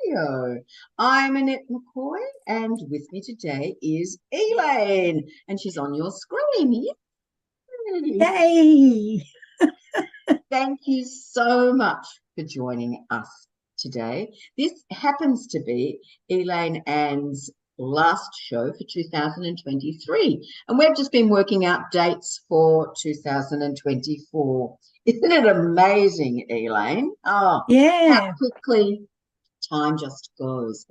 Radio. I'm Annette McCoy, and with me today is Elaine, and she's on your screen. Yay! Yay! Thank you so much for joining us today. This happens to be Elaine Ann's last show for 2023, and we've just been working out dates for 2024. Isn't it amazing, Elaine? Oh, how Yeah. quickly time just goes.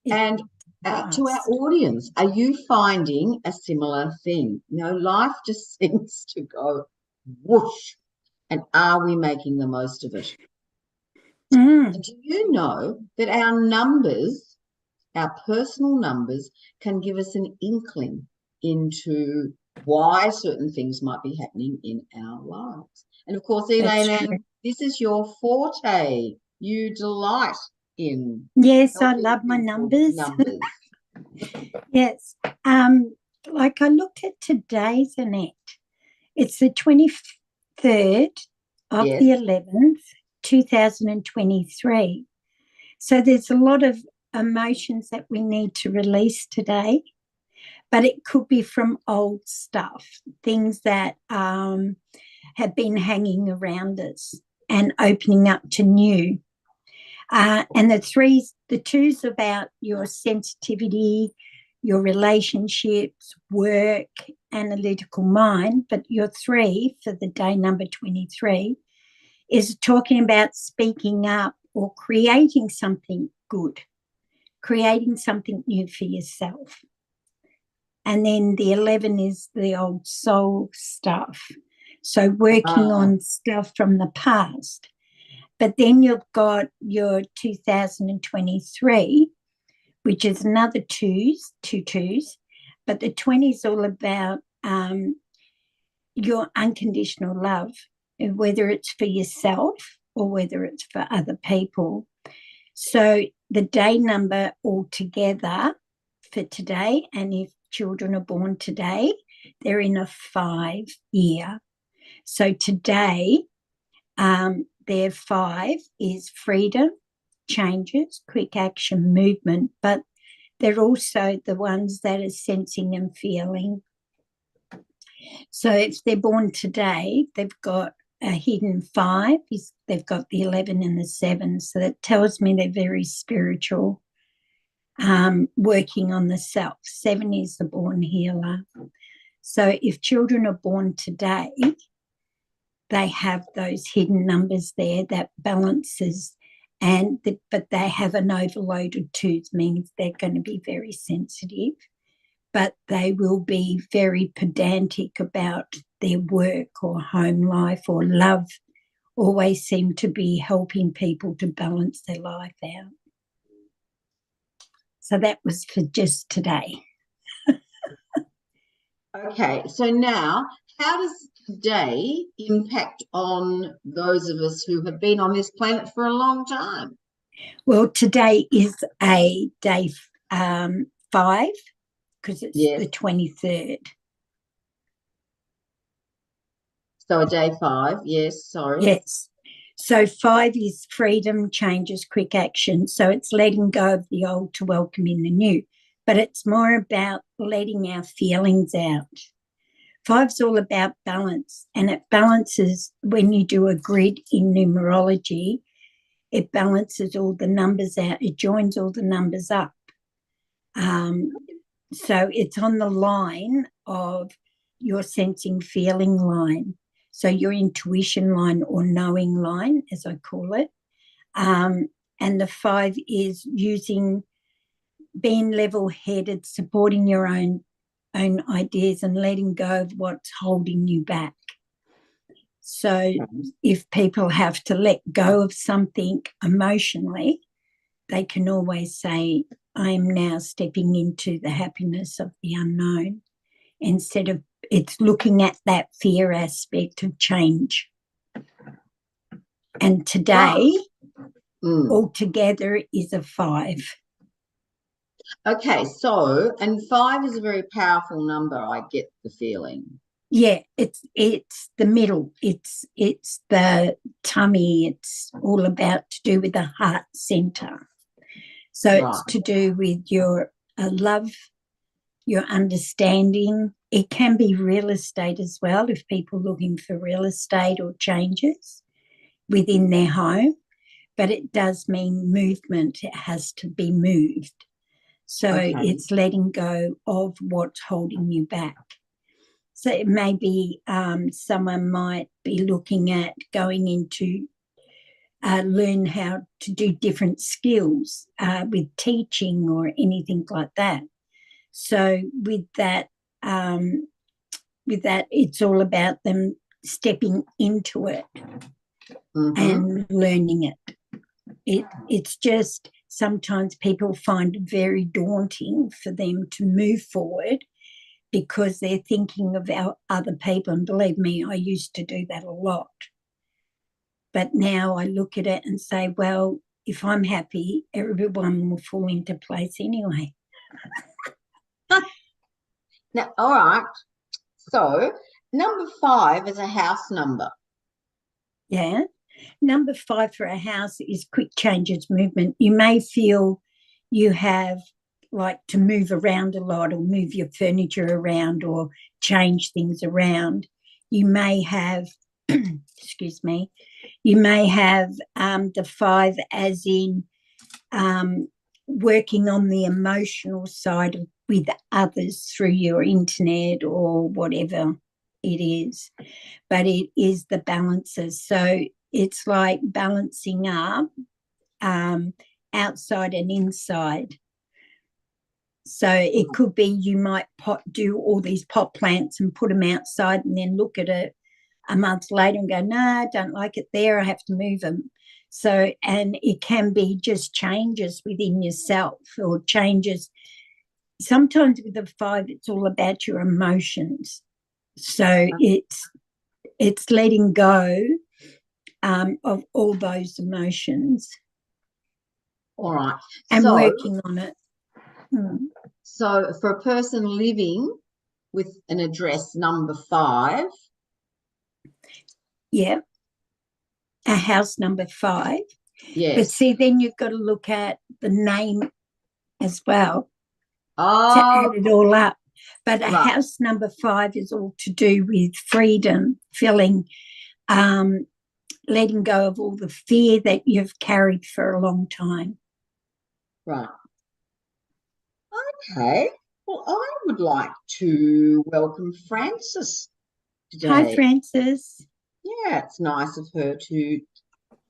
It And to our does. audience, are you finding a similar thing? Life just seems to go whoosh. And are we making the most of it? Mm, And do you know that our numbers, our personal numbers, can give us an inkling into why certain things might be happening in our lives? And of course, that's Elaine true. Ann, this is your forte. You delight in Yes, I helping love my people with numbers. numbers. Yes. Like I looked at today's Annette. It's the 23rd of Yes. the 11th, 2023. So there's a lot of emotions that we need to release today, but it could be from old stuff, things that have been hanging around us and opening up to new. And the two's about your sensitivity, your relationships, work, analytical mind. But your three for the day number 23 is talking about speaking up or creating something good, creating something new for yourself. And then the 11 is the old soul stuff. So working on stuff from the past. But then you've got your 2023, which is another two twos. But the 20 is all about your unconditional love, whether it's for yourself or whether it's for other people. So the day number altogether for today, and if children are born today, they're in a 5-year. So today, their 5 is freedom, changes, quick action, movement, but they're also the ones that are sensing and feeling. So if they're born today, they've got a hidden 5, they've got the 11 and the 7. So that tells me they're very spiritual, working on the self. 7 is the born healer. So if children are born today, they have those hidden numbers there that balances, but they have an overloaded 2, means they're going to be very sensitive, but they will be very pedantic about their work or home life or love, always seem to be helping people to balance their life out. So that was for just today. Okay, so now how does today impact on those of us who have been on this planet for a long time? Well, today is a day 5 because it's the 23rd. So a day 5, yes, sorry. Yes. So 5 is freedom, changes, quick action. So it's letting go of the old to welcome in the new. But it's more about letting our feelings out. 5's all about balance, and it balances when you do a grid in numerology. It balances all the numbers out. It joins all the numbers up. So it's on the line of your sensing feeling line. So your intuition line or knowing line, as I call it. And the 5 is being level-headed, supporting your own ideas and letting go of what's holding you back. So if people have to let go of something emotionally, they can always say, I am now stepping into the happiness of the unknown, instead of it's looking at that fear aspect of change. And today, altogether, is a 5. Okay, so, and 5 is a very powerful number, I get the feeling. Yeah, it's the middle. It's the tummy. It's all about to do with the heart center. So Right. it's to do with your love, your understanding. It can be real estate as well, if people are looking for real estate or changes within their home. But it does mean movement. It has to be moved. So it's letting go of what's holding you back. So it may be someone might be looking at going into learn how to do different skills with teaching or anything like that. So with that, it's all about them stepping into it and learning it. It's just sometimes people find it very daunting for them to move forward because they're thinking of other people. And believe me, I used to do that a lot. But now I look at it and say, well, if I'm happy, everyone will fall into place anyway. Now, all right. So number 5 is a house number. Yeah. Number 5 for a house is quick changes, movement. You may feel you have like to move around a lot or move your furniture around or change things around. You may have, excuse me, you may have the 5 as in working on the emotional side with others through your internet or whatever it is. But it is the balances. So it's like balancing up outside and inside. So it could be you might do all these pot plants and put them outside and then look at it a month later and go, no, I don't like it there. I have to move them. So, and it can be just changes within yourself or changes. Sometimes with the 5, it's all about your emotions. So it's letting go of all those emotions. All right. And working on it. So for a person living with an address number 5. Yeah. A house number 5. Yes. But see, then you've got to look at the name as well to add it all up. But a house number 5 is all to do with freedom, feeling, letting go of all the fear that you've carried for a long time. Right. Okay. Well, I would like to welcome Frances today. Hi, Frances. Yeah, it's nice of her to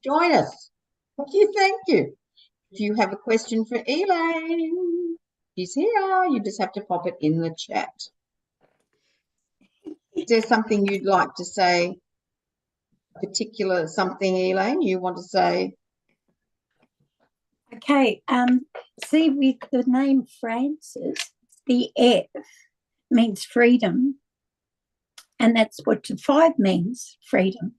join us. Thank you. Thank you. If you have a question for Elaine, she's here. You just have to pop it in the chat. Is there something you'd like to say? A particular something, Elaine, you want to say? Okay. See, with the name Frances, the F means freedom. And that's what the 5 means, freedom.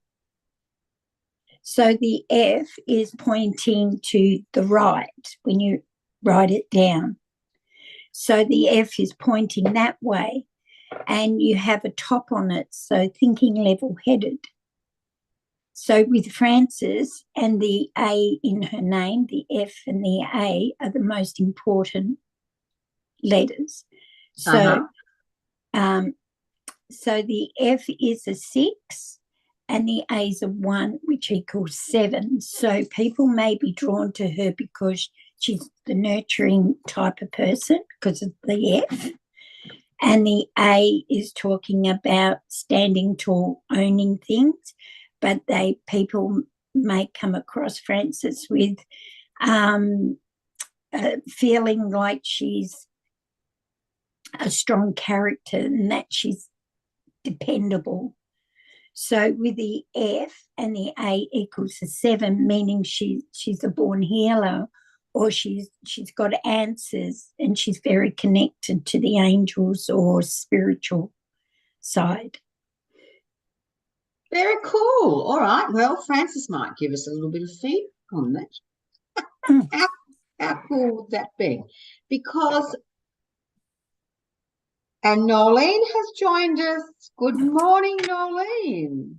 So the F is pointing to the right when you write it down. So the F is pointing that way, and you have a top on it, so thinking level-headed. So with Frances and the A in her name, the F and the A are the most important letters. So, so the F is a 6 and the A is a 1, which equals 7. So people may be drawn to her because she's the nurturing type of person because of the F. And the A is talking about standing tall, owning things. But people may come across Frances with feeling like she's a strong character and that she's dependable. So with the F and the A equals a 7, meaning she's a born healer, or she's got answers and she's very connected to the angels or spiritual side. Very cool. All right. Well, Frances might give us a little bit of feedback on that. How cool would that be? Because, and Nolene has joined us. Good morning, Nolene.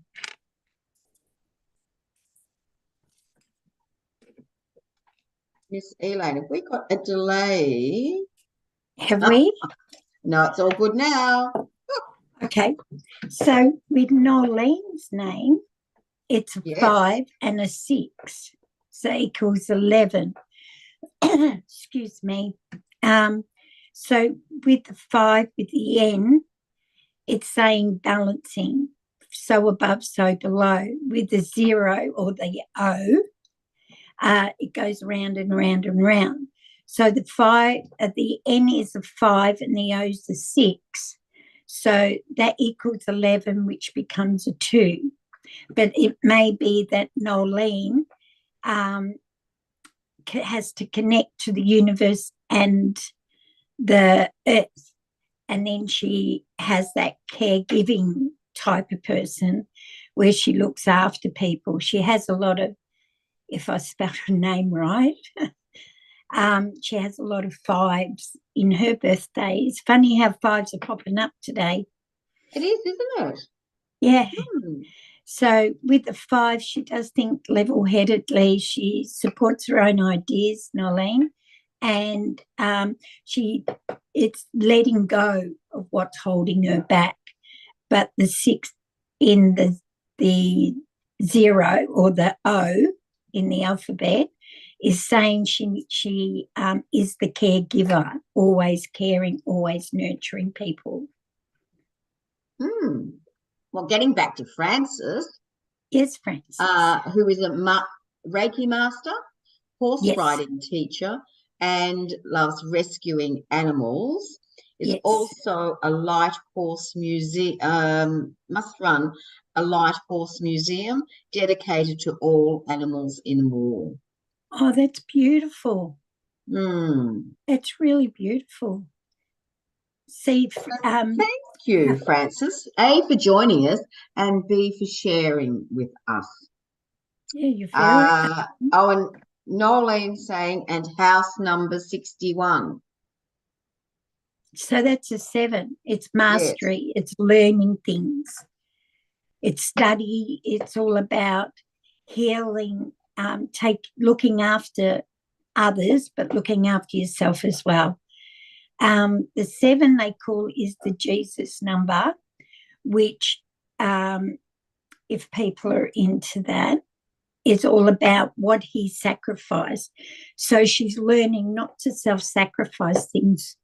Miss Elaine, have we got a delay? Have we? No, it's all good now. Okay. So with Nolene's name, it's a Yes. 5 and a 6. So equals 11. Excuse me. So with the 5, with the N, it's saying balancing. So above, so below. With the 0 or the O, it goes round and round and round. So the 5, the N is a 5 and the O is a 6. So that equals 11, which becomes a 2. But it may be that Nolene has to connect to the universe and the earth. And then she has that caregiving type of person where she looks after people. She has a lot of, if I spell her name right, she has a lot of 5s in her birthday. It's funny how 5s are popping up today. It is, isn't it? Yeah. So with the 5, she does think level-headedly. She supports her own ideas, Nolene, and it's letting go of what's holding her back. But the 6 in the 0 or the O in the alphabet is saying she is the caregiver, always caring, always nurturing people. Well, getting back to Frances. Yes, Frances. Who is a Reiki master, horse riding teacher, and loves rescuing animals. Is also a light horse museum, must run a light horse museum dedicated to all animals in war. Oh, that's beautiful. Mm. It's really beautiful. See, thank you, Frances, A, for joining us, and B, for sharing with us. Yeah, you're very oh, and Nolene saying, and house number 61. So that's a 7. It's mastery. It's learning things. It's study. It's all about healing, looking after others, but looking after yourself as well. The 7 they call is the Jesus number, which, if people are into that, is all about what he sacrificed. So she's learning not to self-sacrifice things.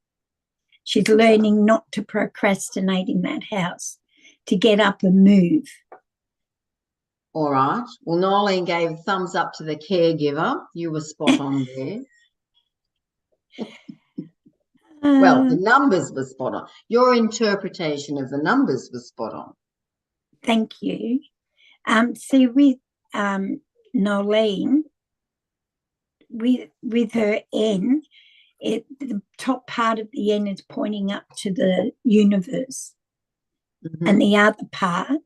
She's learning not to procrastinate in that house, to get up and move. All right. Well, Nolene gave a thumbs up to the caregiver. You were spot on there. Well, the numbers were spot on. Your interpretation of the numbers was spot on. Thank you. See, with Nolene, with her N, the top part of the N is pointing up to the universe, and the other part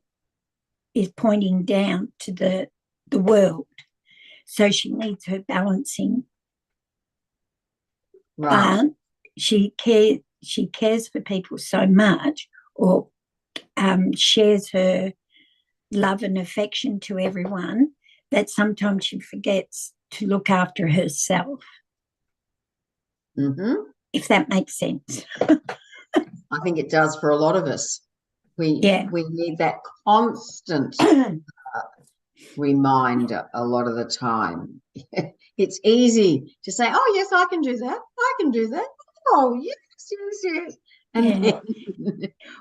is pointing down to the world. So she needs her balancing. Right. But she cares for people so much, or shares her love and affection to everyone, that sometimes she forgets to look after herself. If that makes sense. I think it does for a lot of us. We need that constant reminder a lot of the time. It's easy to say, oh, yes, I can do that. I can do that. Oh, yes, yes, yes. And then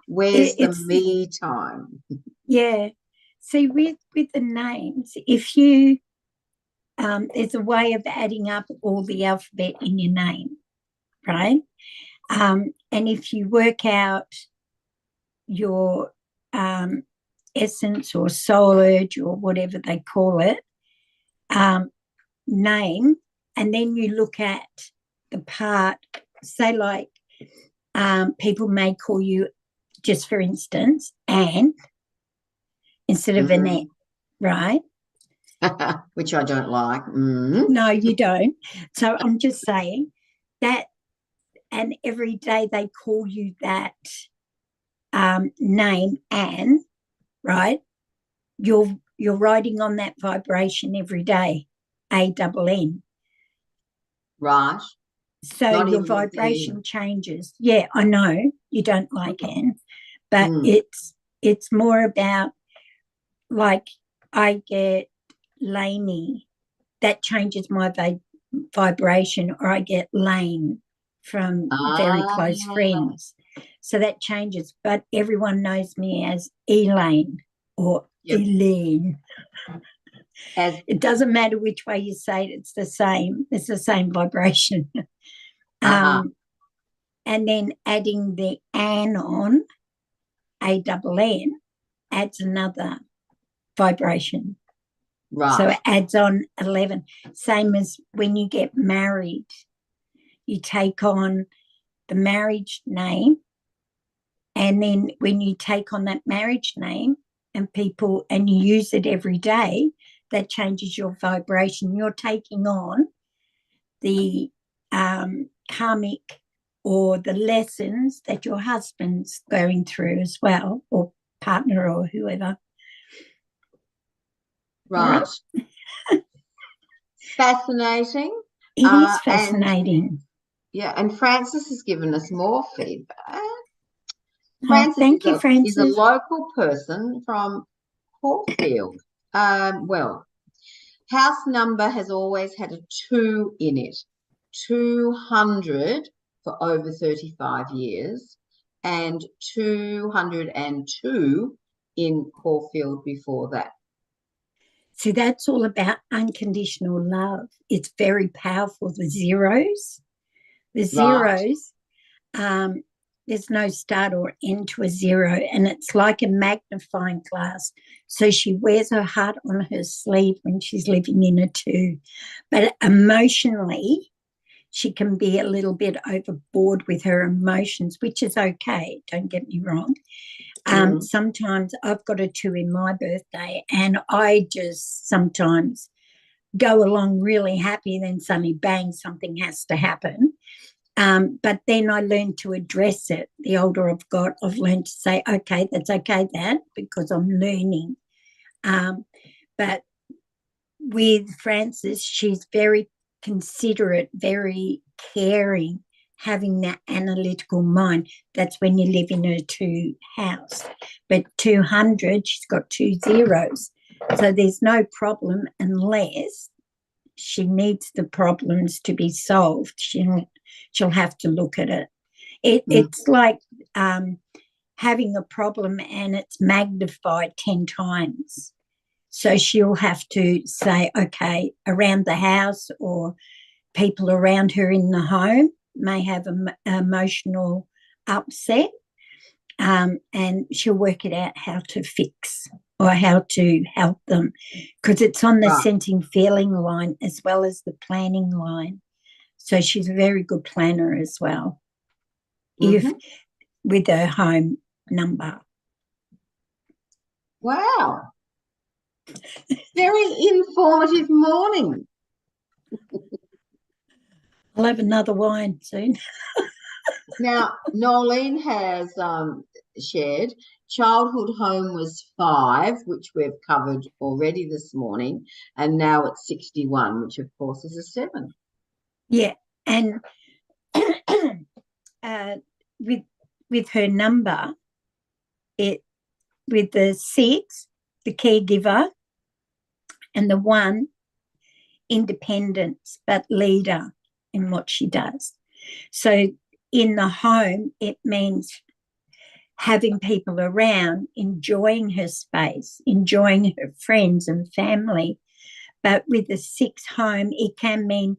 where's the me time? Yeah. See, with the names, if you, there's a way of adding up all the alphabet in your name, right? And if you work out your essence or soul urge or whatever they call it, name, and then you look at the part, say like people may call you, just for instance, Anne instead of Annette, right? Which I don't like. No, you don't. So I'm just saying that, and every day they call you that name, Anne, right? You're riding on that vibration every day, A-double-N. Right. So Not your even with vibration changes. Yeah, I know you don't like Anne, but Mm. it's more about, like, I get Laney, that changes my vibration, or I get Lane from very close friends. So that changes, but everyone knows me as Elaine or Yep. Elaine. As It doesn't matter which way you say it, it's the same. It's the same vibration. And then adding the Ann on, ANN, adds another vibration. right. So it adds on 11. Same as when you get married, you take on the marriage name. And then when you take on that marriage name and you use it every day, that changes your vibration. You're taking on the karmic or the lessons that your husband's going through as well, or partner or whoever. Right. Fascinating. It is fascinating. And Francis has given us more feedback. Francis thank you, Francis. Is a local person from Caulfield. Well, house number has always had a 2 in it. 200 for over 35 years and 202 in Caulfield before that. See, that's all about unconditional love. It's very powerful. The zeros, there's no start or end to a zero, and it's like a magnifying glass. So she wears her heart on her sleeve when she's living in a 2. But emotionally, she can be a little bit overboard with her emotions, which is okay. Don't get me wrong. Sometimes I've got a 2 in my birthday, and I just sometimes go along really happy, then suddenly bang, something has to happen. But then I learned to address it. The older I've got, I've learned to say, okay, that's okay, Dad, because I'm learning. But with Frances, she's very considerate, very caring, having that analytical mind. That's when you live in a 2 house. But 200, she's got 2 zeros. So there's no problem unless she needs the problems to be solved. She'll have to look at it. It's like having a problem and it's magnified 10 times. So she'll have to say, okay, around the house or people around her in the home may have an emotional upset, and she'll work it out how to fix or how to help them, because it's on the sensing feeling line as well as the planning line. So she's a very good planner as well, with her home number. Wow. Very informative morning. I'll have another wine soon. Now, Nolene has shared childhood home was 5, which we've covered already this morning, and now it's 61, which of course is a 7. Yeah, and with her number, with the 6, the caregiver, and the 1, independence but leader in what she does. So in the home, it means having people around, enjoying her space, enjoying her friends and family. But with the 6 home, it can mean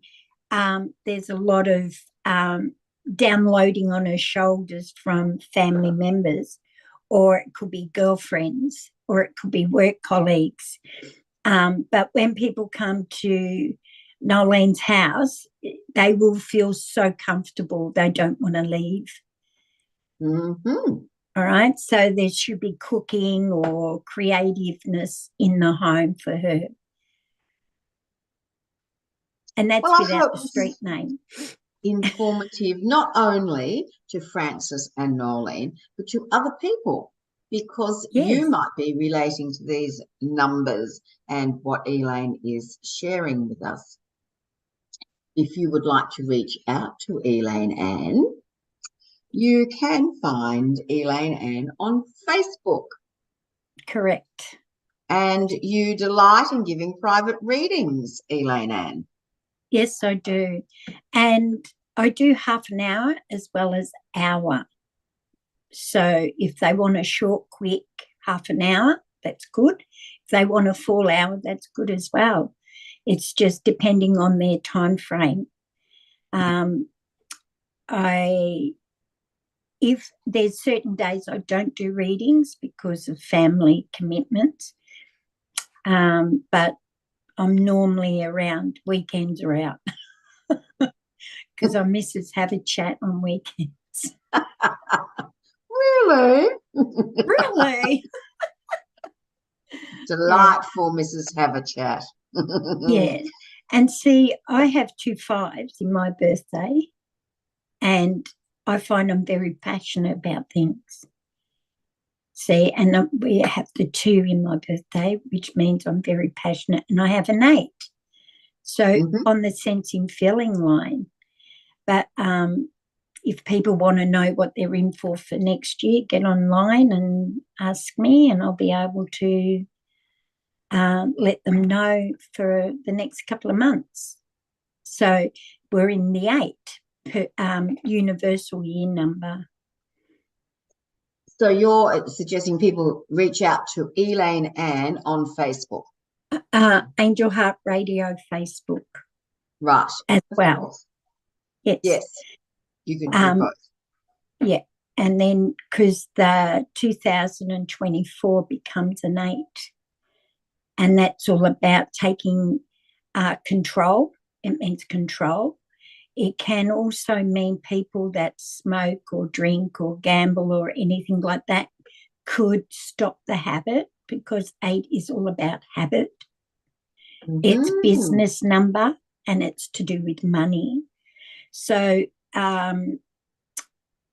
there's a lot of downloading on her shoulders from family members, or it could be girlfriends, or it could be work colleagues. But when people come to Nolene's house, they will feel so comfortable they don't want to leave. All right, so there should be cooking or creativeness in the home for her. And that's without the street name. Informative, not only to Frances and Nolene, but to other people, because you might be relating to these numbers and what Elaine is sharing with us. if you would like to reach out to Elaine Ann, you can find Elaine Ann on Facebook. Correct. And you delight in giving private readings, Elaine Ann. Yes, I do. And I do half an hour as well as hour. So if they want a short, quick half an hour, that's good. If they want a full hour, that's good as well. It's just depending on their time frame. If there's certain days I don't do readings because of family commitments, but I'm normally around. Weekends are out because our missus have a chat on weekends. Really? Really? Delightful, yeah. Mrs. Have a Chat. Yeah. And see, I have 2 5s in my birthday, and I find I'm very passionate about things. See, and we have the 2 in my birthday, which means I'm very passionate, and I have an 8. So on the sensing feeling line. But if people want to know what they're in for next year, get online and ask me, and I'll be able to let them know for the next couple of months. So we're in the 8 universal year number. So you're suggesting people reach out to Elaine Ann on Facebook? Angel Heart Radio Facebook. Right. As well. Yes. Yes. You can do both. Yeah. And then because the 2024 becomes an 8. And that's all about taking control. It means control. It can also mean people that smoke or drink or gamble or anything like that could stop the habit, because 8 is all about habit. It's business number, and it's to do with money. So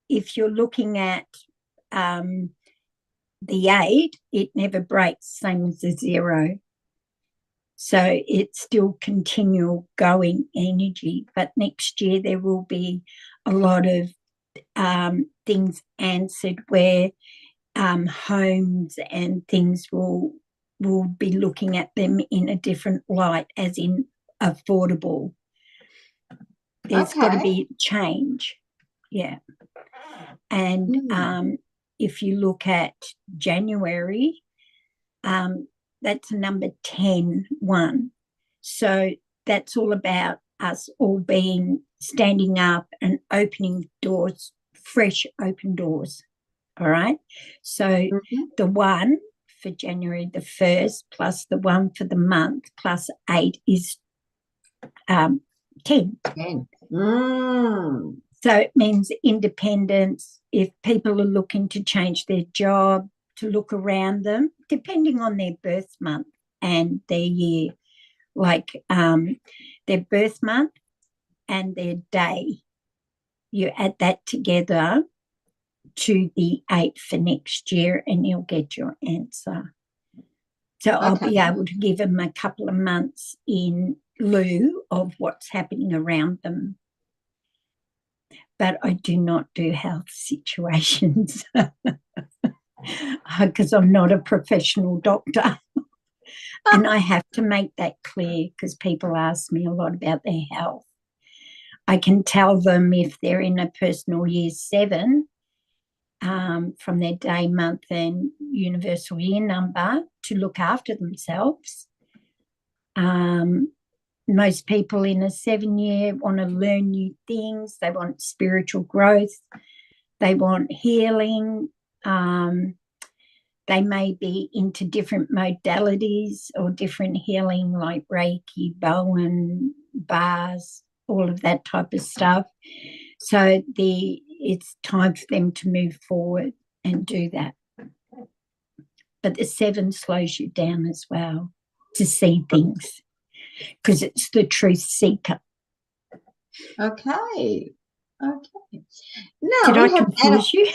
if you're looking at the 8, it never breaks, same as the 0. So it's still continual going energy. But next year there will be a lot of things answered where homes and things will be looking at them in a different light, as in affordable. There's got to be change. Yeah. And if you look at January, that's number 10, 1. So that's all about us all standing up and opening doors, fresh open doors. All right. So the 1 for January the 1st plus the 1 for the month plus 8 is 10. 10. So it means independence. If people are looking to change their job, to look around them, depending on their birth month and their year, like their birth month and their day, you add that together to the 8 for next year and you'll get your answer. So I'll be able to give them a couple of months in lieu of what's happening around them. But I do not do health situations because I'm not a professional doctor. And I have to make that clear because people ask me a lot about their health. I can tell them if they're in a personal year 7 from their day, month and universal year number to look after themselves. Most people in a 7-year want to learn new things. They want spiritual growth. They want healing. They may be into different modalities or different healing like Reiki, Bowen, bars, all of that type of stuff. So it's time for them to move forward and do that. But the 7 slows you down as well to see things because it's the truth seeker. Okay. Now, did I confuse you?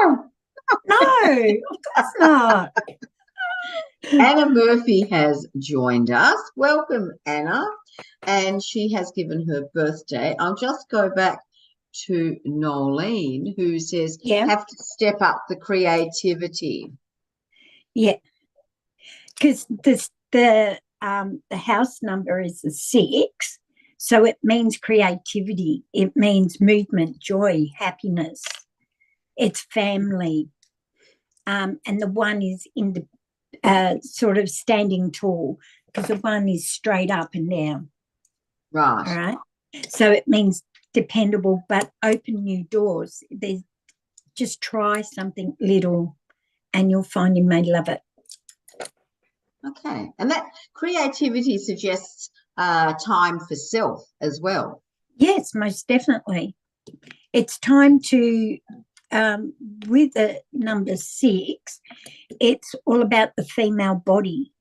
No, of course not. Anna Murphy has joined us. Welcome, Anna. And she has given her birthday. I'll just go back to Nolene, who says, Yeah. have to step up the creativity. Yeah. Because the house number is a 6. So it means creativity. It means movement, joy, happiness. It's family. And the 1 is in the sort of standing tall, because the 1 is straight up and down. Right. All right. So it means dependable, but open new doors. There's just try something little and you'll find you may love it. Okay. And that creativity suggests time for self as well. Yes, most definitely. It's time to, with the number 6, it's all about the female body.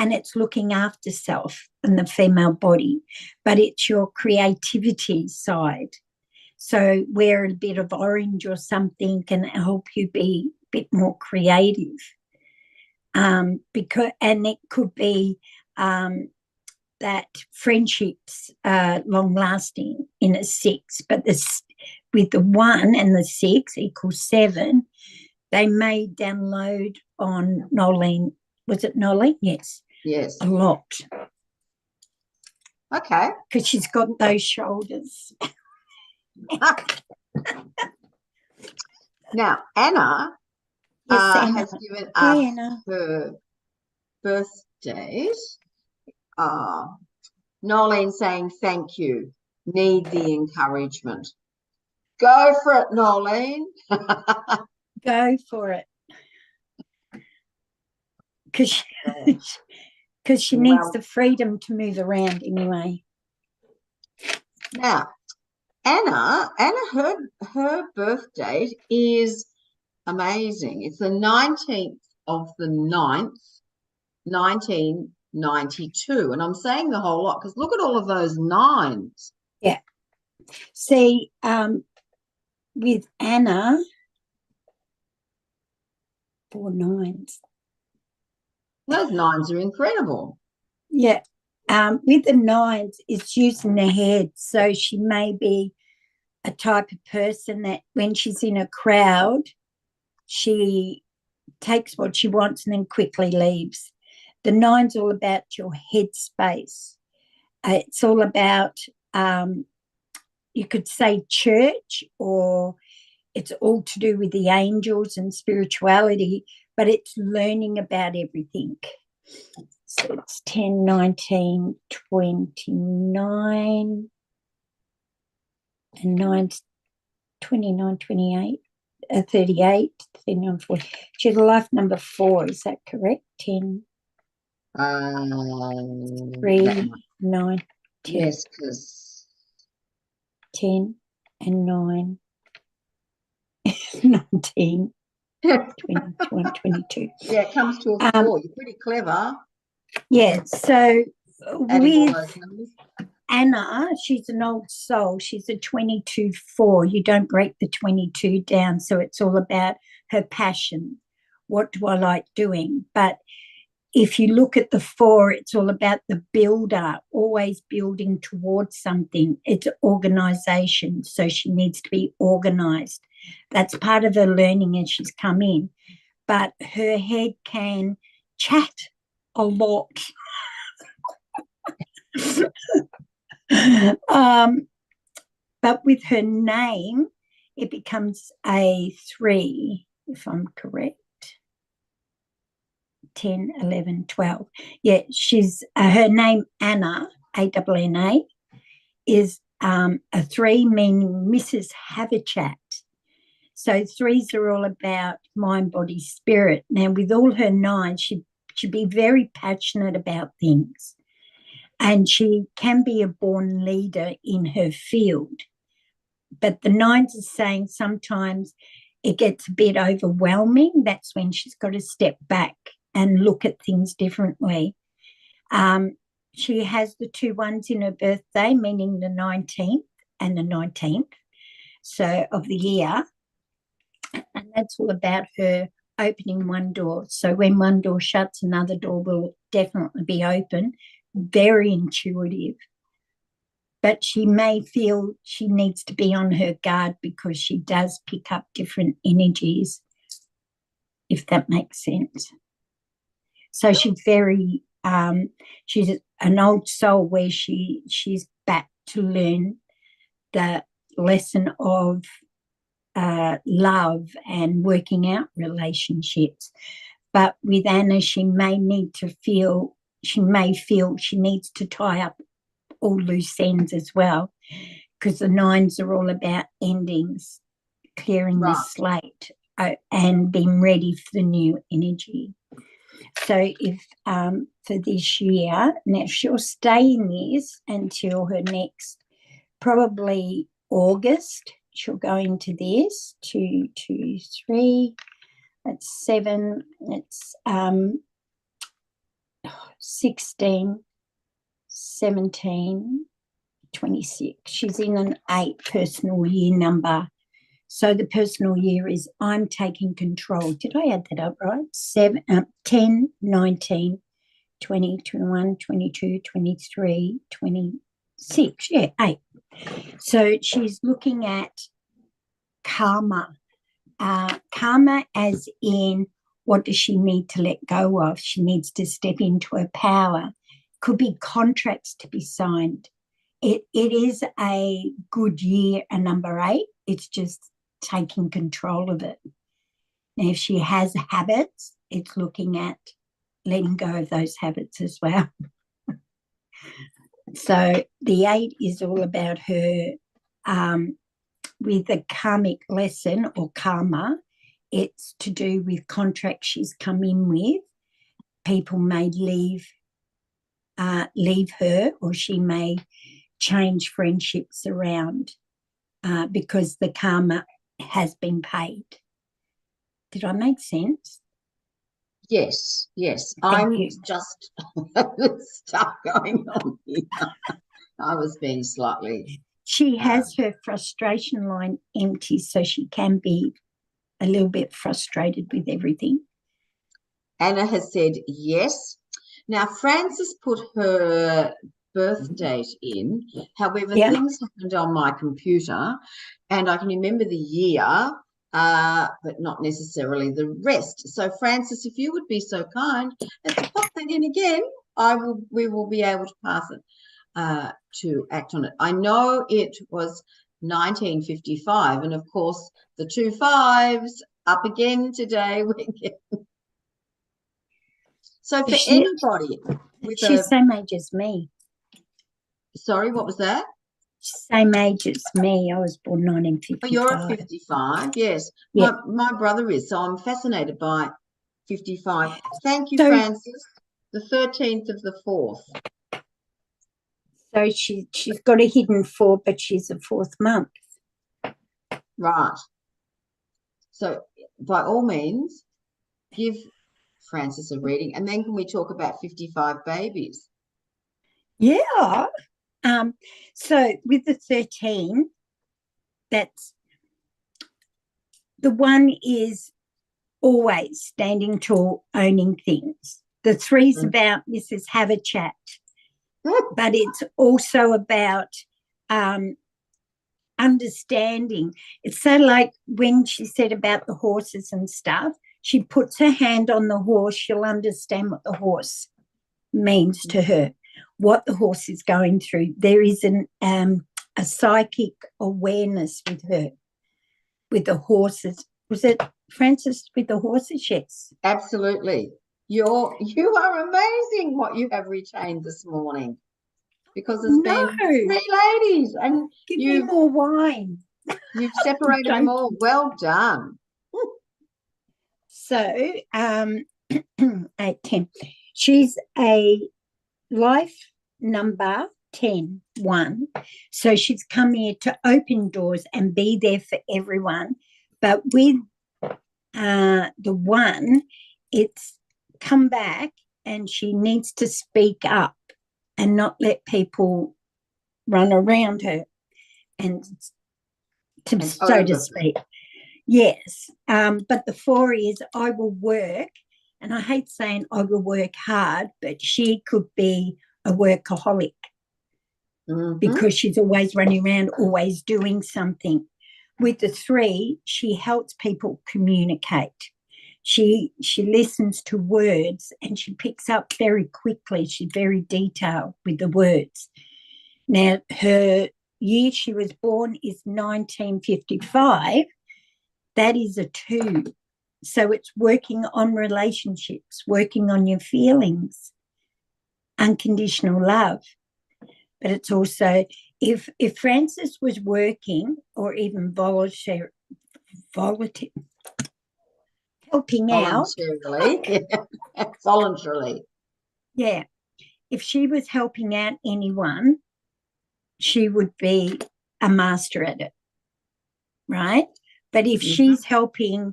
And it's looking after self and the female body, but it's your creativity side. So wear a bit of orange or something can help you be a bit more creative. And it could be that friendships are long lasting in a 6, but with the 1 and the 6 equals 7, they may download on Nolene. Was it Nolene? Yes. Yes. A lot. Okay. Because she's got those shoulders. Now, Anna has given us her birthdays. Nolene saying thank you. Need the encouragement. Go for it, Nolene. Go for it. Because she needs the freedom to move around anyway. Now, Anna, her birth date is amazing. It's the 19th of the 9th, 1992. And I'm saying the whole lot because look at all of those 9s. Yeah. See, with Anna, 4 9s. Those 9s are incredible. Yeah. With the 9s, it's using the head. So she may be a type of person that when she's in a crowd, she takes what she wants and then quickly leaves. The 9's all about your head space. It's all about, you could say church, or it's all to do with the angels and spirituality, but it's learning about everything. So it's 10, 19, 29, and 9's 29, 28, 38, 39, 40. She's life number 4, is that correct? 10, 3, 9, 10. Yes, because 10 and 9, 19, 20, 22. Yeah, it comes to a 4. You're pretty clever. Yeah, so with numbers. Anna, she's an old soul. She's a 22-4. You don't break the 22 down. So it's all about her passion. What do I like doing? But if you look at the 4, it's all about the builder, always building towards something. It's organization. So she needs to be organized. That's part of her learning as she's come in. But her head can chat a lot. But with her name, it becomes a 3, if I'm correct. 10, 11, 12. Yeah, she's her name, Anna, A-N-N-A, is a 3, meaning Mrs. Have a Chat. So 3s are all about mind, body, spirit. Now, with all her 9s, she should be very passionate about things. And she can be a born leader in her field. But the 9s are saying sometimes it gets a bit overwhelming. That's when she's got to step back and look at things differently. She has the 2 1s in her birthday, meaning the 19th and the 19th, so of the year. And that's all about her opening one door. So when one door shuts, another door will definitely be open. Very intuitive. But she may feel she needs to be on her guard because she does pick up different energies, if that makes sense. So she's very, she's an old soul where she's back to learn the lesson of love and working out relationships. But with Anna, she may feel she needs to tie up all loose ends as well, because the nines are all about endings, clearing the slate, and being ready for the new energy. So if for this year, now she'll stay in this until her next, probably August. She'll go into this 2, 2, 3. That's 7. It's 16, 17, 26. She's in an 8 personal year number. So the personal year is I'm taking control. Did I add that up right? 10, 19, 20, 21, 22, 23, 26. Yeah, 8. So she's looking at karma. Karma as in, what does she need to let go of? She needs to step into her power. Could be contracts to be signed. It is a good year, a number 8. It's just taking control of it. Now, if she has habits, it's looking at letting go of those habits as well. So the 8 is all about her with the karmic lesson or karma. It's to do with contracts she's come in with. People may leave her, or she may change friendships around because the karma has been paid. Did I make sense? Yes. I'm just stuff going on here. I was being slightly... She has her frustration line empty, so she can be a little bit frustrated with everything. Anna has said yes. Now, Frances put her birth date in. However, things happened on my computer, and I can remember the year, but not necessarily the rest. So, Frances, if you would be so kind as to pop that in again, we will be able to pass it to act on it. I know it was 1955, and of course, the 2 5s up again today. So for anybody with she's same age as me. Sorry, what was that? Same age as me. I was born 1955. Oh, you're a 55, yes. Yeah. My brother is, so I'm fascinated by 55. Thank you, Frances. The 13th of the 4th. So she's got a hidden 4, but she's a 4th month. Right. So by all means, give Frances a reading, and then can we talk about 55 babies? Yeah. So with the 13, that's the 1 is always standing tall, owning things. The 3 is about Mrs. Have a Chat, but it's also about understanding. It's so like when she said about the horses and stuff, she puts her hand on the horse, she'll understand what the horse means to her, what the horse is going through. There is a psychic awareness with her, with the horses. Was it Frances with the horses? Yes. Absolutely. You are amazing what you have retained this morning, because there's been 3 ladies and give me more wine. You've separated them all. Well done. So 8, 10. She's a life number 10, 1. So she's come here to open doors and be there for everyone. But with the 1, it's come back and she needs to speak up and not let people run around her and so to speak. Yes. But the 4 is I will work, and I hate saying I will work hard, but she could be a workaholic because she's always running around, always doing something. With the 3, she helps people communicate. She listens to words and she picks up very quickly. She's very detailed with the words. Now, her year she was born is 1955. That is a 2. So it's working on relationships, working on your feelings, unconditional love. But it's also, if Frances was working or even helping out. Voluntarily. Voluntarily. Yeah. If she was helping out anyone, she would be a master at it, right? But if she's helping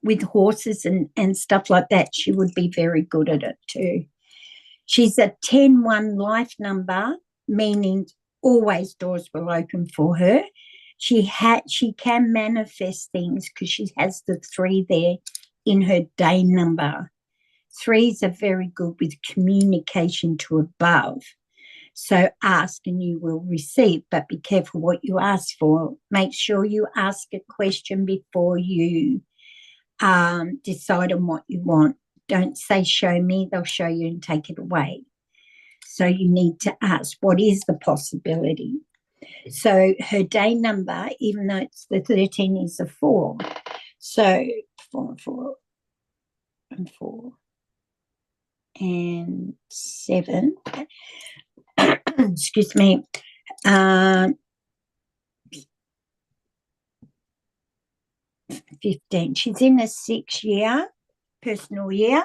with horses and stuff like that, she would be very good at it too. She's a 10-1 life number, meaning always doors will open for her. She can manifest things because she has the 3 there in her day number. 3s are very good with communication to above. So ask and you will receive, but be careful what you ask for. Make sure you ask a question before you decide on what you want. Don't say, show me, they'll show you and take it away. So you need to ask, what is the possibility? So her day number, even though it's the 13, is a 4. So 4 and 7. Excuse me. 15. She's in a 6 year, personal year.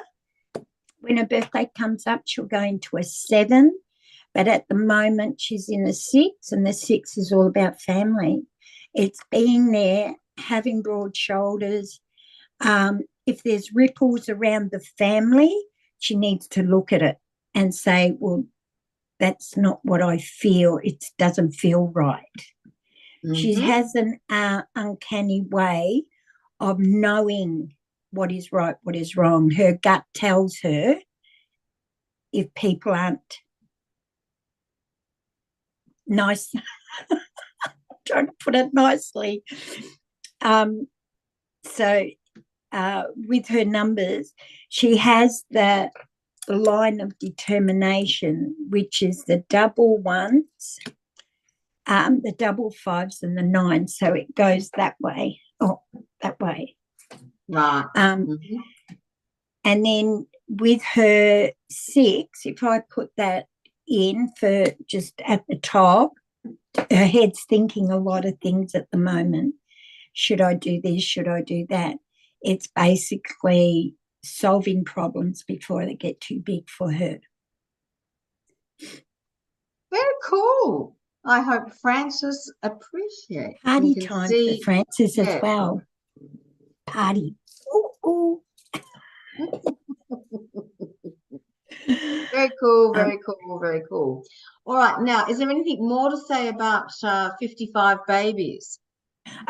When her birthday comes up, she'll go into a 7. But at the moment, she's in a 6, and the 6 is all about family. It's being there, having broad shoulders. If there's ripples around the family, she needs to look at it and say, well, that's not what I feel. It doesn't feel right. She has an uncanny way of knowing what is right, what is wrong. Her gut tells her if people aren't nice, trying to put it nicely. So with her numbers, she has the line of determination, which is the double 1s, the double 5s and the 9s. So it goes that way. Oh, that way. Right. And then with her 6, if I put that in for just at the top, her head's thinking a lot of things at the moment. Should I do this? Should I do that? It's basically solving problems before they get too big for her. Very cool. I hope Frances appreciates. Party time for Frances as well. Party. Ooh. Very cool, very cool, very cool. All right, now, is there anything more to say about 55 babies?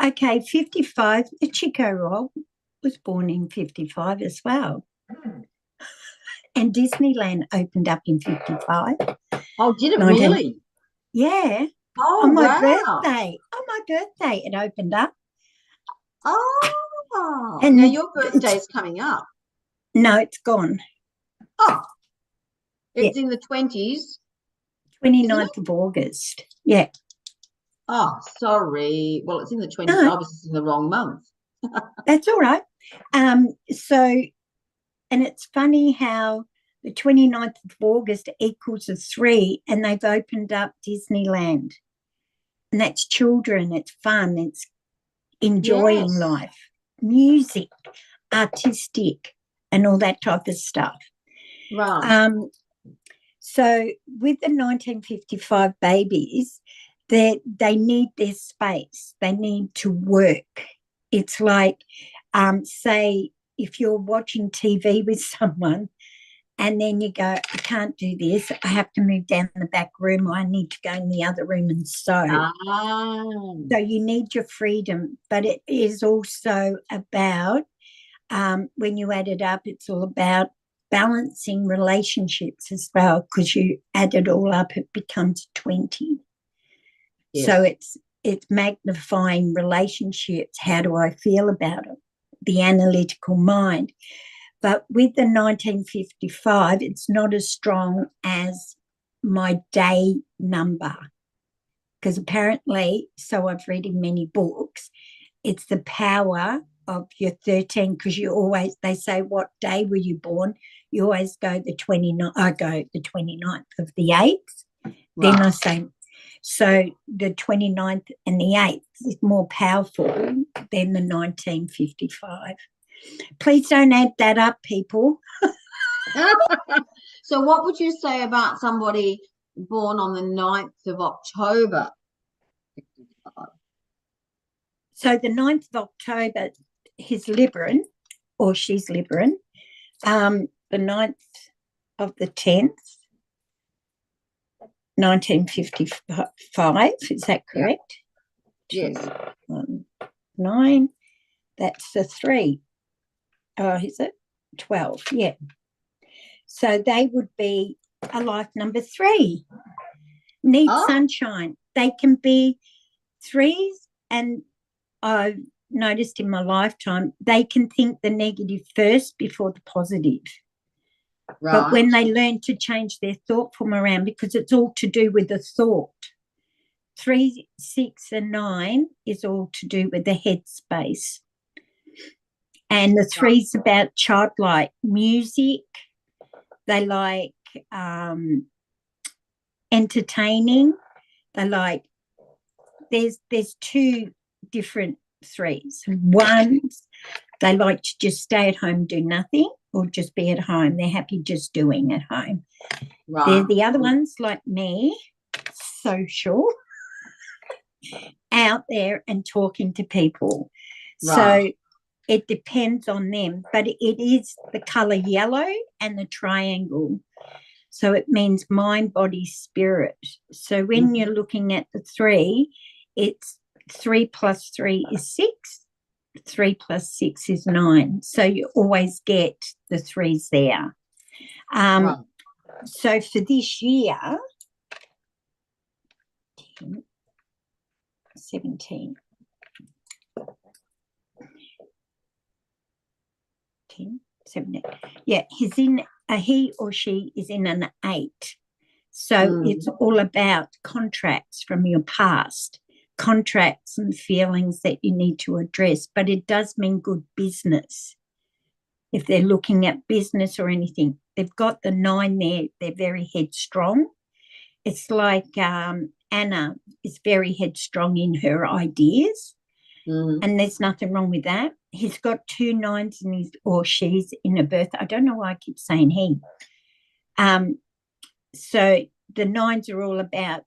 Okay, 55, the Chico Roll was born in 55 as well. And Disneyland opened up in 55. Oh, did it really? Yeah. Oh, on my wow. birthday. On my birthday, it opened up. Oh, and now your birthday's coming up. No, it's gone. Oh, it's in the 20s. 29th of August. Yeah. Oh, sorry. Well, it's in the 20s. No. I was in the wrong month. That's all right. So, and it's funny how the 29th of August equals a 3, and they've opened up Disneyland. And that's children, it's fun, it's enjoying life, music, artistic, and all that type of stuff. Right. So with the 1955 babies, they need their space. They need to work. It's like, say, if you're watching TV with someone, And then you go, I can't do this. I have to move down the back room. Or I need to go in the other room and sew. So you need your freedom. But it is also about, when you add it up, it's all about balancing relationships as well, because you add it all up, it becomes 20. Yes. So it's magnifying relationships. How do I feel about it? The analytical mind. But with the 1955, it's not as strong as my day number, because apparently, so I've read in many books, it's the power of your 13, because you always, they say, what day were you born? You always go the 29th. I go the 29th of the 8th. Right. Then I say, so the 29th and the 8th is more powerful than the 1955. Please don't add that up, people. So what would you say about somebody born on the 9th of October? So the 9th of October, he's Libran, or she's Libran. The 9th of the 10th, 1955, is that correct? Yes. 9, that's the 3. Oh, is it? 12, yeah. So they would be a life number 3. Need sunshine. They can be 3s, and I've noticed in my lifetime, they can think the negative first before the positive. Right. But when they learn to change their thought form around, because it's all to do with the thought. 3, 6, and 9 is all to do with the head space. And the 3 is about childlike music. They like entertaining. They like, there's 2 different 3s. One, they like to just stay at home, do nothing, or just be at home. They're happy just doing at home. Right. They're the other ones like me, social, out there and talking to people. Right. So it depends on them, but it is the colour yellow and the triangle. So it means mind, body, spirit. So when you're looking at the 3, it's 3 plus 3 is 6. 3 plus 6 is 9. So you always get the 3s there. Right. So for this year, 10, 17, 10, 17. Yeah, he or she is in an 8. So it's all about contracts from your past, contracts and feelings that you need to address, but it does mean good business. If they're looking at business or anything, they've got the 9 there. They're very headstrong. It's like Anna is very headstrong in her ideas, and there's nothing wrong with that. He's got 2 9s in his, or she's in her birth. I don't know why I keep saying he. So the 9s are all about,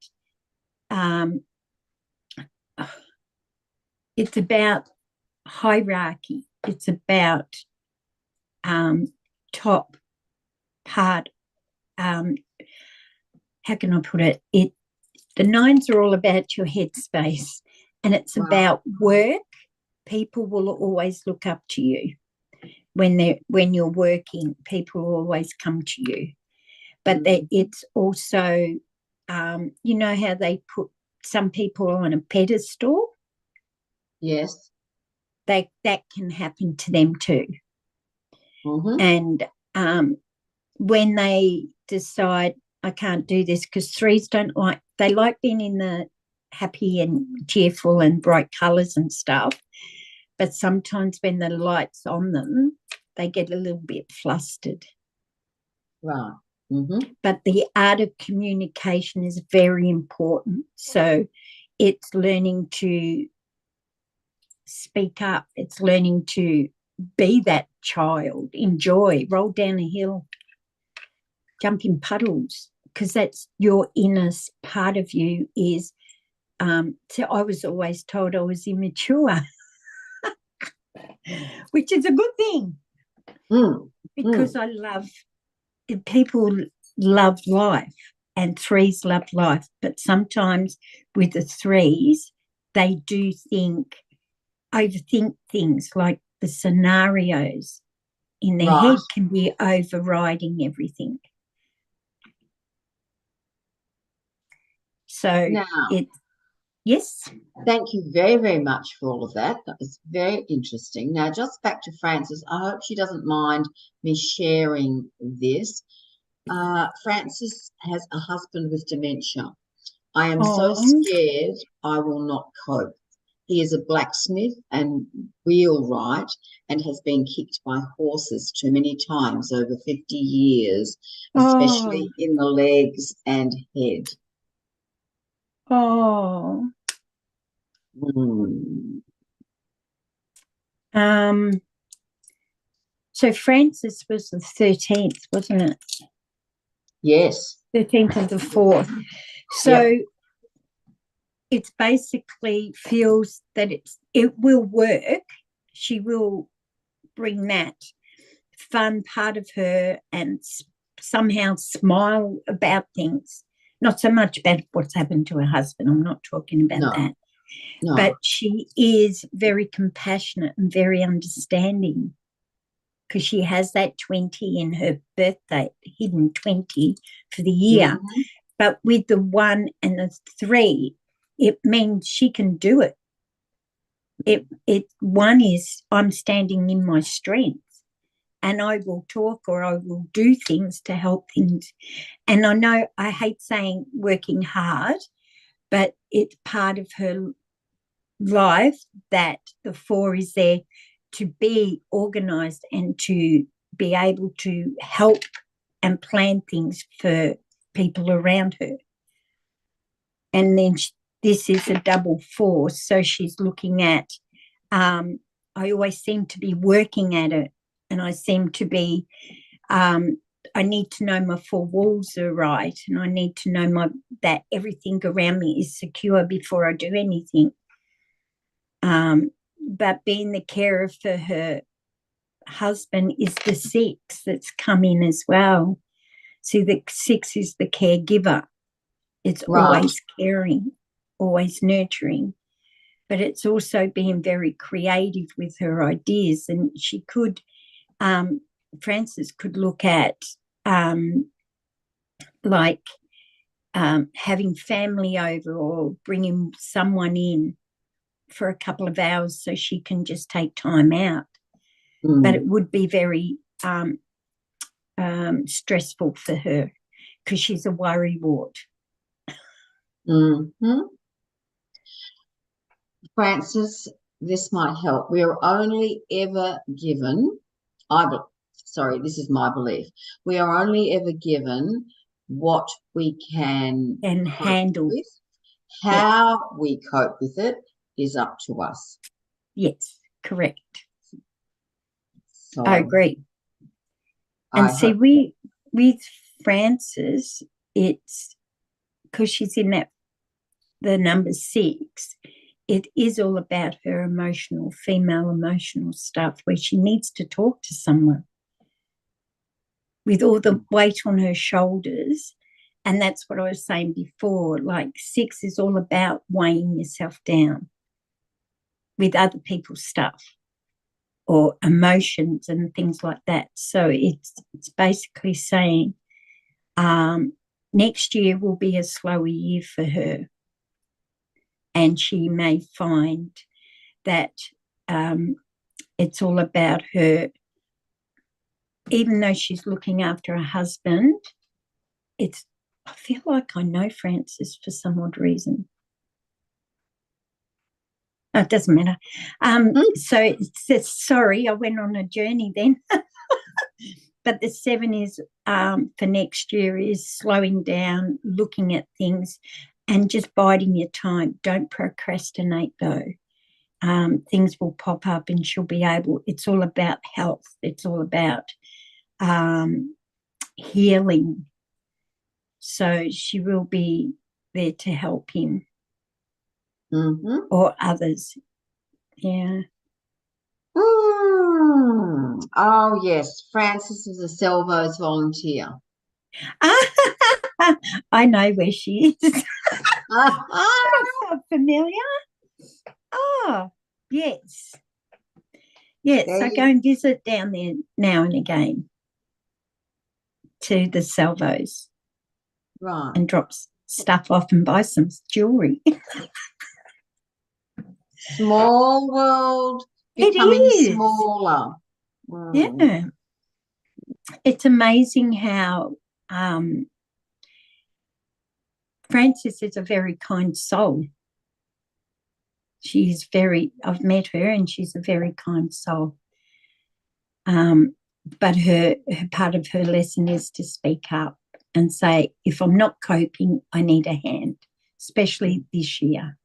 it's about hierarchy. It's about top part. How can I put it? The 9s are all about your headspace, and it's about work. People will always look up to you when you're working. People will always come to you. But it's also, you know how they put some people on a pedestal? Yes. That can happen to them too. And when they decide, I can't do this, because 3s they like being in the happy and cheerful and bright colours and stuff, but sometimes when the light's on them, they get a little bit flustered. Right. But the art of communication is very important. So it's learning to speak up. It's learning to be that child, enjoy, roll down a hill, jump in puddles, because that's your inner part of you is, so I was always told I was immature, which is a good thing, because I love people love life, and threes love life, but sometimes with the threes, they do overthink things, like the scenarios in their Right. head can be overriding everything. So Now, yes. thank you very, very much for all of that. That was very interesting. Now, just back to Frances. I hope she doesn't mind me sharing this. Frances has a husband with dementia. I am so scared I will not cope. He is a blacksmith and wheelwright and has been kicked by horses too many times over 50 years, especially in the legs and head. Oh. So Francis was the 13th, wasn't it? Yes. 13th of the 4th. So it basically feels that it will work. She will bring that fun part of her and somehow smile about things. Not so much about what's happened to her husband. I'm not talking about that. No. But she is very compassionate and very understanding, because she has that 20 in her birthday, hidden 20 for the year. Mm-hmm. But with the 1 and the 3, it means she can do it. One is, I'm standing in my strength, and I will talk or I will do things to help things. And I know I hate saying working hard, but it's part of her life that the 4 is there to be organised and to be able to help and plan things for people around her. And then this is a double 4, so she's looking at, I always seem to be working at it, and I seem to be, I need to know my 4 walls are right, and I need to know that everything around me is secure before I do anything. But being the carer for her husband is the 6 that's come in as well. So the 6 is the caregiver. It's always caring, always nurturing, but it's also being very creative with her ideas. And she could, Frances could look at having family over or bringing someone in for a couple of hours so she can just take time out. But it would be very stressful for her, because she's a worrywart. Mm-hmm. Frances, this might help. We are only ever given, this is my belief. We are only ever given what we can handle. With. How we cope with it is up to us. Yes, correct. So, I agree. With Frances, it's because she's in the number 6, it is all about her female emotional stuff, where she needs to talk to someone with all the weight on her shoulders. And that's what I was saying before, like 6 is all about weighing yourself down with other people's stuff or emotions and things like that. So it's basically saying next year will be a slower year for her, and she may find that it's all about her. Even though she's looking after her husband, I feel like I know Frances for some odd reason. Oh, it doesn't matter. So it says, sorry, I went on a journey then. But the 7 is for next year is slowing down, looking at things, and just biding your time. Don't procrastinate, though. Things will pop up, and she'll be able. It's all about health. It's all about healing. So she will be there to help him or others. Yeah. Oh, yes. Frances is a Salvos volunteer. I know where she is. Ah, Sounds familiar. Oh, yes. Yes, there I go you and visit down there now and again to the salvos right. and drop stuff off and buy some jewelry. Small world It becoming is. smaller. Yeah. It's amazing how Frances is a very kind soul. She's I've met her and she's a very kind soul. But her part of her lesson is to speak up and say, if I'm not coping, I need a hand, especially this year.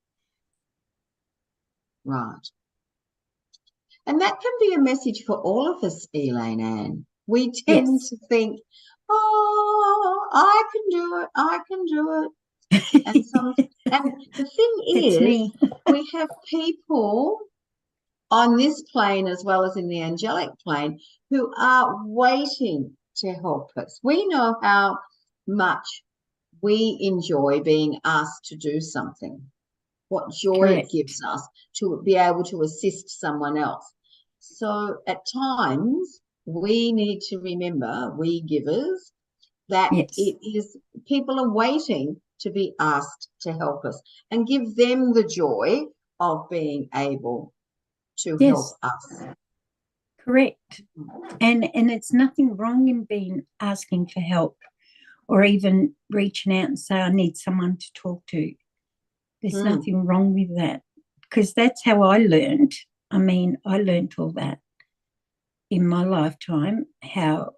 Right. And that can be a message for all of us, Elaine Ann. We tend Yes. to think, oh, I can do it, I can do it. And the thing It's is, me. we have people on this plane as well as in the angelic plane who are waiting to help us. We know how much we enjoy being asked to do something, what joy it Correct. gives us to be able to assist someone else. So at times, we need to remember, we givers, that Yes. it is people are waiting to be asked to help us and give them the joy of being able to help Yes. us. Correct. And it's nothing wrong in being asking for help or even reaching out and say, I need someone to talk to. There's nothing wrong with that because that's how I learned. I mean, I learned all that in my lifetime, how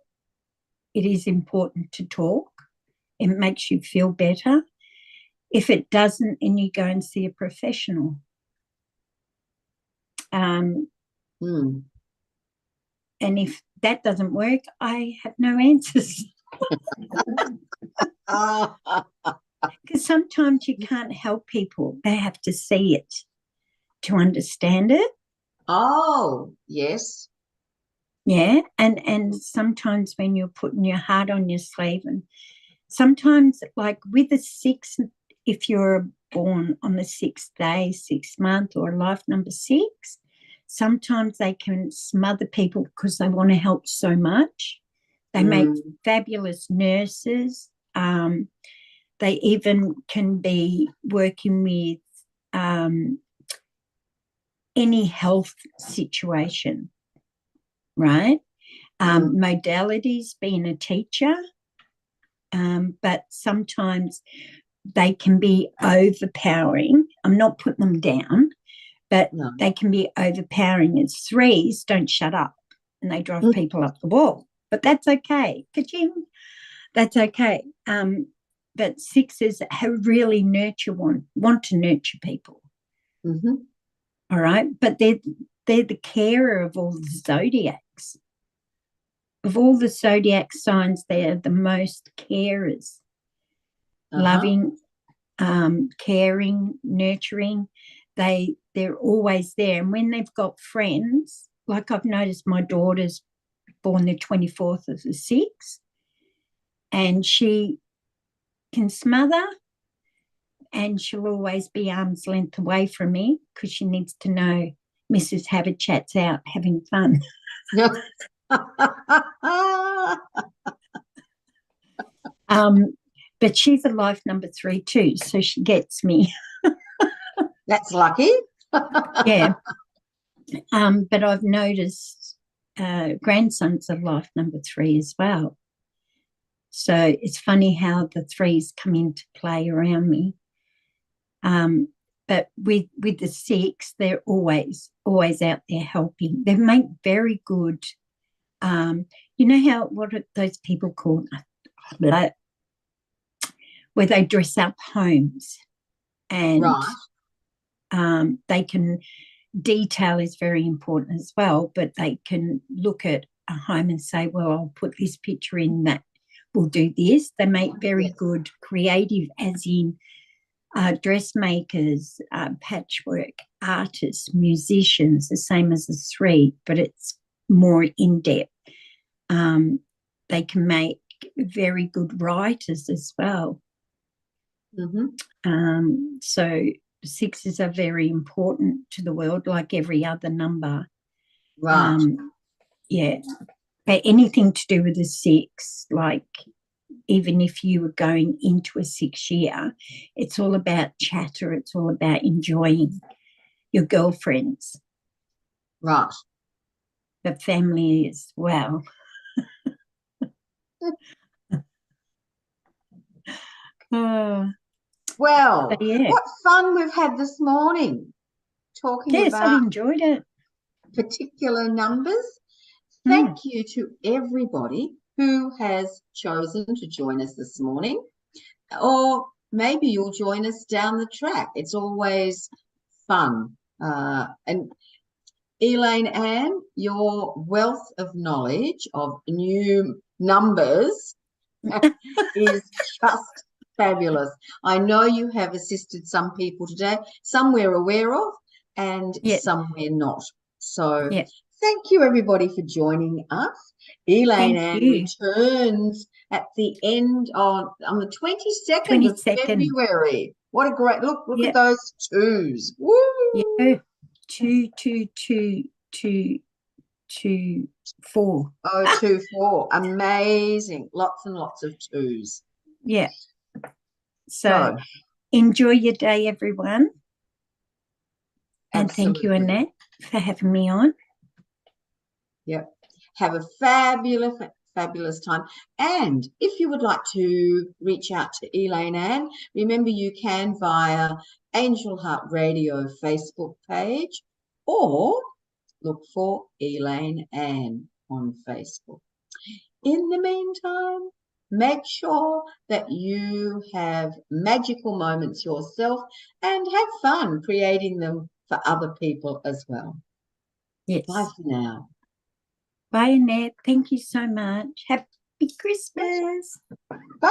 it is important to talk. It makes you feel better. If it doesn't, then you go and see a professional. And if that doesn't work, I have no answers. Because sometimes you can't help people. They have to see it to understand it. Oh, yes. Yeah. And sometimes when you're putting your heart on your sleeve, and sometimes like with the 6, if you're born on the 6th day, 6th month, or life number 6, sometimes they can smother people because they want to help so much. They make fabulous nurses. They even can be working with any health situation, right? Modalities, being a teacher, but sometimes they can be overpowering. I'm not putting them down, but they can be overpowering. As 3s don't shut up and they drive people up the wall, but that's okay. Ka-ching. That's okay. But 6s really want to nurture people. All right, but they're the carer of all the zodiacs. Of all the zodiac signs, they're the most carers, loving, caring, nurturing. They're always there. And when they've got friends, like I've noticed my daughter's born the 24th of the 6th, and she can smother, and she'll always be arm's length away from me because she needs to know Mrs. Haverchat's out having fun. But she's a life number 3 too, so she gets me. That's lucky. Yeah. But I've noticed grandsons are life number 3 as well. So it's funny how the 3s come into play around me. But with the 6, they're always out there helping. They make very good, you know what are those people called? Where they dress up homes, and they can, detail is very important as well, but they can look at a home and say, well, I'll put this picture in that will do this. They make very good creative, as in dressmakers, patchwork artists, musicians, the same as a 3, but it's more in depth. They can make very good writers as well. So sixes are very important to the world, like every other number. Right. Yeah. But anything to do with a six, like even if you were going into a 6 year, it's all about chatter. It's all about enjoying your girlfriends. Right. But family as well. Oh, well, yeah. what fun we've had this morning talking Yes, about I've enjoyed it. particular numbers. Thank you to everybody who has chosen to join us this morning, or maybe you'll join us down the track. It's always fun. And Elaine Ann, your wealth of knowledge of new numbers is just fabulous. I know you have assisted some people today, some we're aware of and some we're not. So thank you everybody for joining us. Elaine Ann returns at the end on the 22nd of February. What a great look at those twos. Woo! Yeah. 2, 2, 2, 2, 2, 4. Oh, 2, 4. Amazing. Lots and lots of twos. Yeah. So enjoy your day, everyone. And thank you, Annette, for having me on. Yep. Have a fabulous time. And if you would like to reach out to Elaine Ann, remember you can via Angel Heart Radio Facebook page or look for Elaine Ann on Facebook. In the meantime, make sure that you have magical moments yourself and have fun creating them for other people as well. Yes. Bye for now. Bye, Annette. Thank you so much. Happy Christmas. Bye.